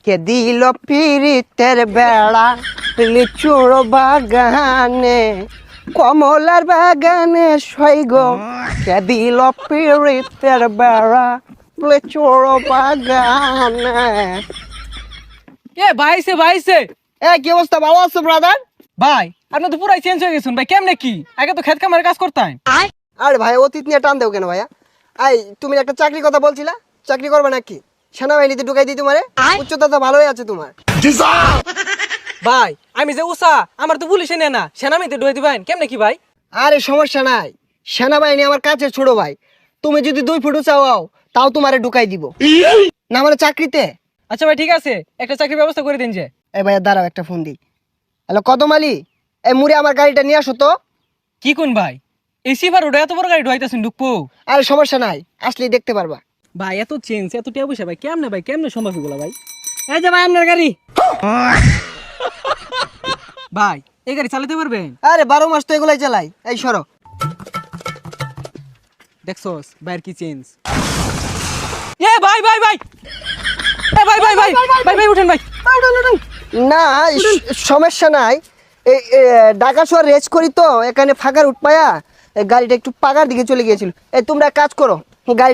কে দিল পিরিতের বেড়া লিচুর বাগানে কমলার বাগানে সৈগ কে দিল পিরিতের বেড়া লিচুর বাগানে। এ ভাইছে ভাইছে এ কি অবস্থা, ভালো আছো ব্রাদার? ভাই আপনি তো পুরাই চেঞ্জ হয়ে গেছেন ভাই, কেমনে কি? আগে তো খেত কামারে কাজ করতেন। আরে ভাই অতীত নিয়ে টান দেও কেন ভাইয়া? তুমি একটা চাকরির কথা বলছিলা, চাকরি করবে নাকি? সেনাবাহিনীতে ঢুকাই দিই তোমারে? উচ্চতা তো ভালোই আছে তোমার। ভাই আমি যে উষা, আমার তো পুলিশে নেয় না, সেনামিতে ঢুয়ে দিবেন কেমনে কি ভাই? আরে সমস্যা নাই, সেনাবাহিনী আমার কাছে ছোট ভাই। তুমি যদি 2 ফুট উঁচা হও তাও তোমারে ঢুকাই দিব না, মানে চাকরিতে। আচ্ছা ভাই ঠিক আছে, একটা চাকরির ব্যবস্থা করে দিন যে। এই ভাইয়া দাঁড়াও, একটা ফোন দিই। হ্যালো কদম আলী, এই মুড়ে আমার গাড়িটা নিয়ে আসো তো। কি কোন ভাই, এসি ভার ওটা এত বড় গাড়ি ঢুয়াইতেছেন ঢুকবো? আরে সমস্যা নাই, আসলেই দেখতে পারবা। ভাই এত চেঞ্জ এত টিয়া পয়সা ভাই কেমনে ভাই, কেমনে সম্ভব এগুলো ভাই? এই যে ভাই আপনার গাড়ি। ভাই এই গাড়ি চালাতে পারবেন? আরে 12 মাস তো এগুলাই চালাই। এই সরো। দেখছস ভাইয়ের কি চেঞ্জ। এ ভাই ভাই ভাই, এ ভাই ভাই ভাই ভাই ভাই উঠেন ভাই। না সমস্যা নাই, এই ঢাকা শহর রেস করি তো, এখানে ফাঁকার উঠপায়া গাড়িটা একটু পাকার দিকে চলে গিয়েছিল। এই তোমরা এক কাজ করো, গাড়ি